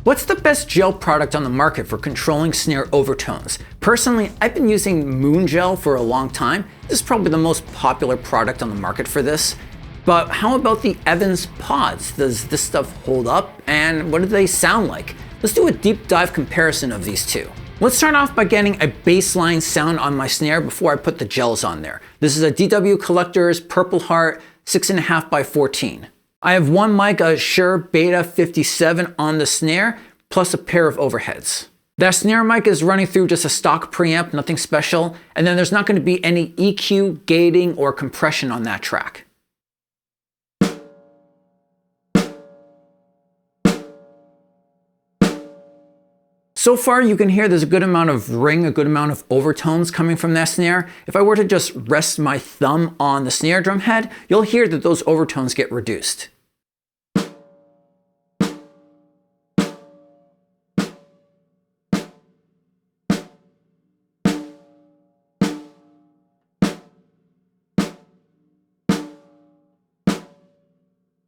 What's the best gel product on the market for controlling snare overtones? Personally, I've been using Moongel for a long time. This is probably the most popular product on the market for this. But how about the Evans pods? Does this stuff hold up? And what do they sound like? Let's do a deep dive comparison of these two. Let's start off by getting a baseline sound on my snare before I put the gels on there. This is a DW Collector's Purple Heart 6.5 by 14. I have one mic, a Shure Beta 57 on the snare, plus a pair of overheads. That snare mic is running through just a stock preamp, nothing special, and then there's not going to be any EQ, gating, or compression on that track. So far you can hear there's a good amount of ring, a good amount of overtones coming from that snare. If I were to just rest my thumb on the snare drum head, you'll hear that those overtones get reduced.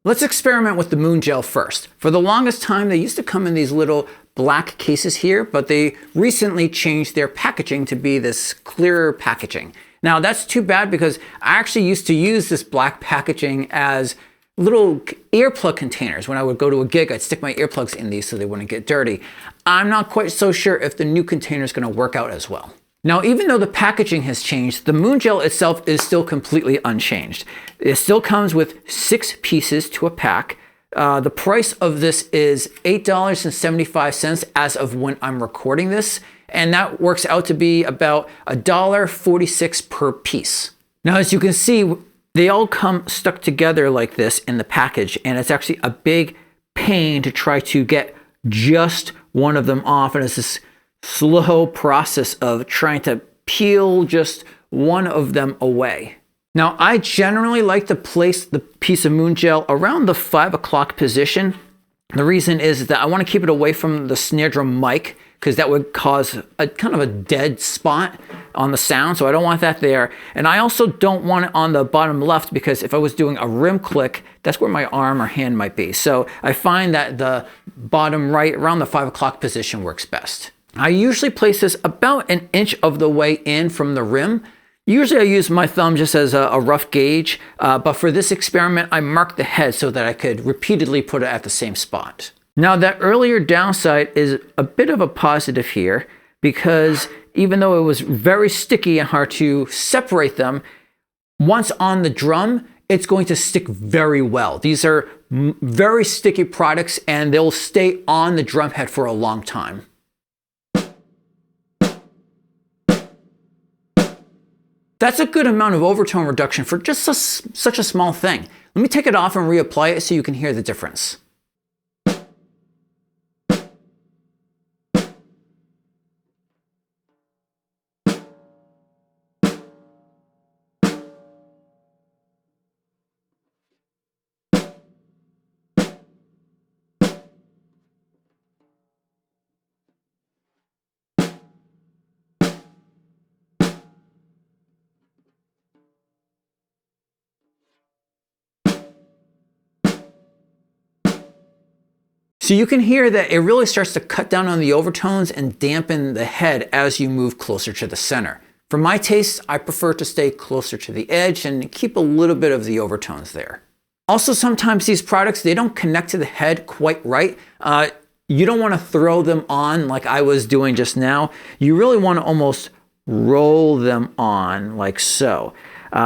Let's experiment with the Moongel first. For the longest time, they used to come in these little black cases here, but they recently changed their packaging to be this clearer packaging. Now that's too bad because I actually used to use this black packaging as little earplug containers. When I would go to a gig, I'd stick my earplugs in these so they wouldn't get dirty. I'm not quite so sure if the new container is going to work out as well. Now, even though the packaging has changed, the Moongel itself is still completely unchanged. It still comes with 6 pieces to a pack. The price of this is $8.75 as of when I'm recording this, and that works out to be about $1.46 per piece. Now, as you can see, they all come stuck together like this in the package, and it's actually a big pain to try to get just one of them off, and it's this slow process of trying to peel just one of them away. Now, I generally like to place the piece of Moongel around the 5 o'clock position. The reason is that I want to keep it away from the snare drum mic because that would cause a kind of a dead spot on the sound, so I don't want that there. And I also don't want it on the bottom left because if I was doing a rim click, that's where my arm or hand might be. So I find that the bottom right around the 5 o'clock position works best. I usually place this about an inch of the way in from the rim. Usually I use my thumb just as a rough gauge, but for this experiment, I marked the head so that I could repeatedly put it at the same spot. Now that earlier downside is a bit of a positive here because even though it was very sticky and hard to separate them, once on the drum, it's going to stick very well. These are very sticky products and they'll stay on the drum head for a long time. That's a good amount of overtone reduction for just such a small thing. Let me take it off and reapply it so you can hear the difference. So you can hear that it really starts to cut down on the overtones and dampen the head as you move closer to the center. For my taste, I prefer to stay closer to the edge and keep a little bit of the overtones there. Also, sometimes these products, they don't connect to the head quite right. You don't want to throw them on like I was doing just now. You really want to almost roll them on like so.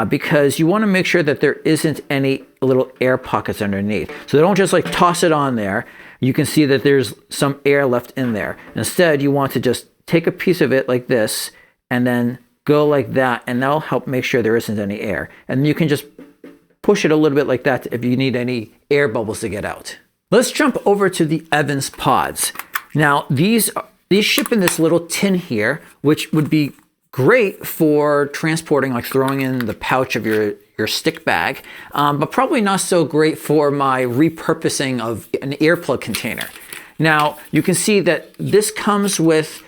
Because you want to make sure that there isn't any little air pockets underneath. So don't just like toss it on there. You can see that there's some air left in there. Instead, you want to just take a piece of it like this and then go like that, and that'll help make sure there isn't any air. And you can just push it a little bit like that if you need any air bubbles to get out. Let's jump over to the Evans pods. Now, these ship in this little tin here, which would be great for transporting, like throwing in the pouch of your stick bag, but probably not so great for my repurposing of an earplug container. Now, you can see that this comes with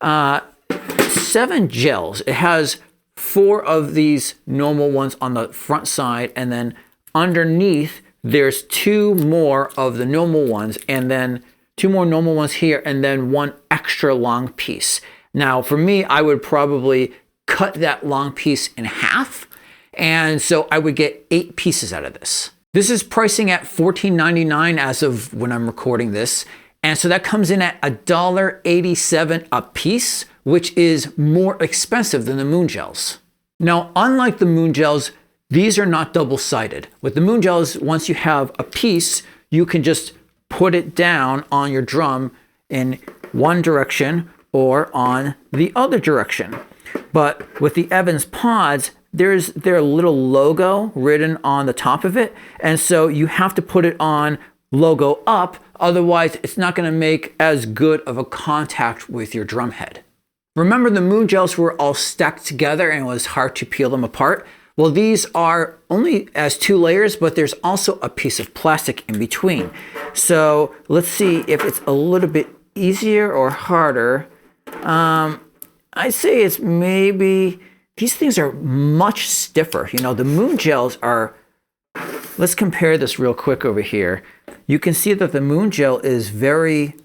7 gels. It has 4 of these normal ones on the front side, and then underneath there's 2 more of the normal ones, and then 2 more normal ones here, and then 1 extra long piece. Now for me, I would probably cut that long piece in half, and so I would get 8 pieces out of this. This is pricing at $14.99 as of when I'm recording this, and so that comes in at $1.87 a piece, which is more expensive than the Moongels. Now, unlike the Moongels, these are not double-sided. With the Moongels, once you have a piece, you can just put it down on your drum in one direction or on the other direction. But with the Evans pods, there's their little logo written on the top of it, and so you have to put it on logo up, otherwise it's not going to make as good of a contact with your drum head. Remember, the Moongels were all stacked together and it was hard to peel them apart? Well, these are only as 2 layers, but there's also a piece of plastic in between. So let's see if it's a little bit easier or harder. I'd say it's maybe, these things are much stiffer. You know, the Moongels are, let's compare this real quick over here. You can see that the Moongel is very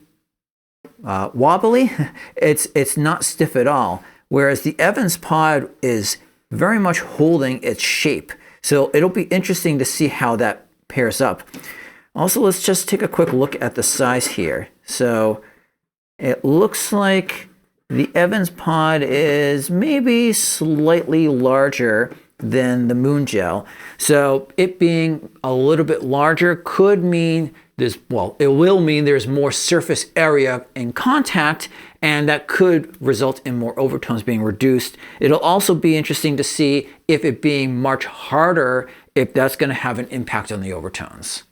wobbly. It's not stiff at all, whereas the Evans pod is very much holding its shape. So it'll be interesting to see how that pairs up. Also, let's just take a quick look at the size here. So it looks like the Evans pod is maybe slightly larger than the Moongel. So it being a little bit larger could mean it will mean there's more surface area in contact, and that could result in more overtones being reduced. It'll also be interesting to see if it being much harder, if that's going to have an impact on the overtones.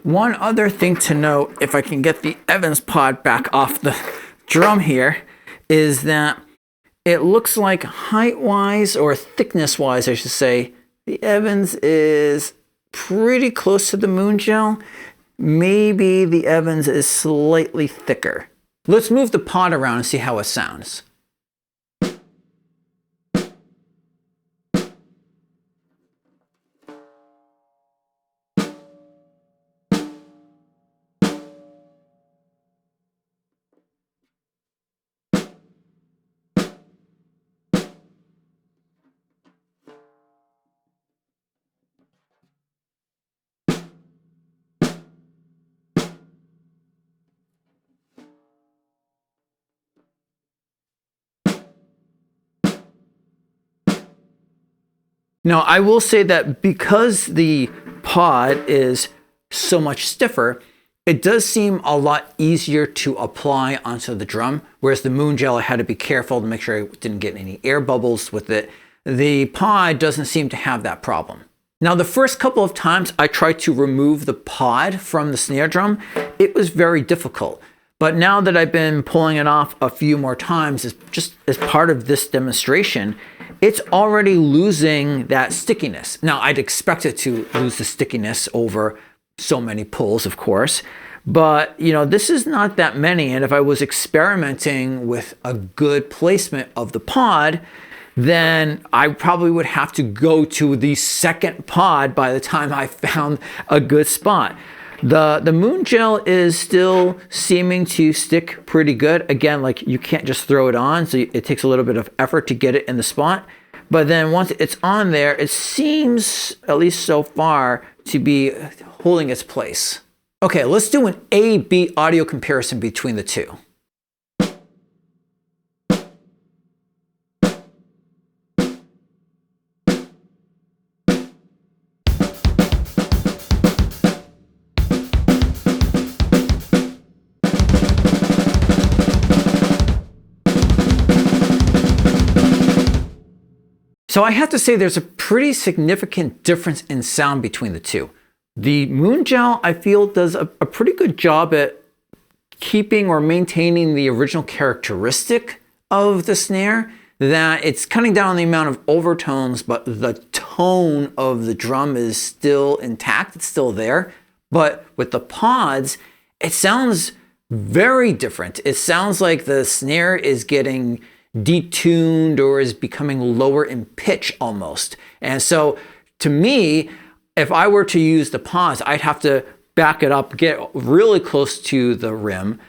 One other thing to note, if I can get the Evans pod back off the drum here, is that it looks like height-wise, or thickness-wise, I should say, the Evans is pretty close to the Moongel. Maybe the Evans is slightly thicker. Let's move the pod around and see how it sounds. Now, I will say that because the pod is so much stiffer, it does seem a lot easier to apply onto the drum, whereas the Moongel, I had to be careful to make sure I didn't get any air bubbles with it. The pod doesn't seem to have that problem. Now, the first couple of times I tried to remove the pod from the snare drum, it was very difficult. But now that I've been pulling it off a few more times, just as part of this demonstration, it's already losing that stickiness. Now, I'd expect it to lose the stickiness over so many pulls, of course, but you know, this is not that many. And if I was experimenting with a good placement of the pod, then I probably would have to go to the second pod by the time I found a good spot. The Moongel is still seeming to stick pretty good. Again, like, you can't just throw it on, so it takes a little bit of effort to get it in the spot. But then once it's on there, it seems, at least so far, to be holding its place. Okay, let's do an A-B audio comparison between the two. So I have to say there's a pretty significant difference in sound between the two. The Moongel, I feel, does a pretty good job at keeping or maintaining the original characteristic of the snare, that it's cutting down on the amount of overtones, but the tone of the drum is still intact, it's still there. But with the pods, it sounds very different. It sounds like the snare is getting detuned or is becoming lower in pitch almost. And so To me, if I were to use the pause, I'd have to back it up, get really close to the rim,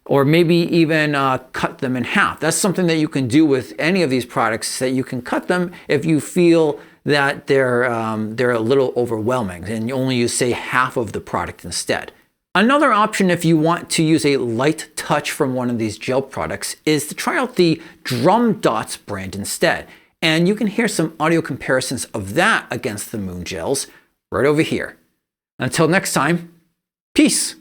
or maybe even cut them in half. That's something that you can do with any of these products, that you can cut them if you feel that they're a little overwhelming, and you only use, say, half of the product instead. Another option, if you want to use a light touch from one of these gel products, is to try out the Drumdots brand instead. And you can hear some audio comparisons of that against the Moongels right over here. Until next time, peace.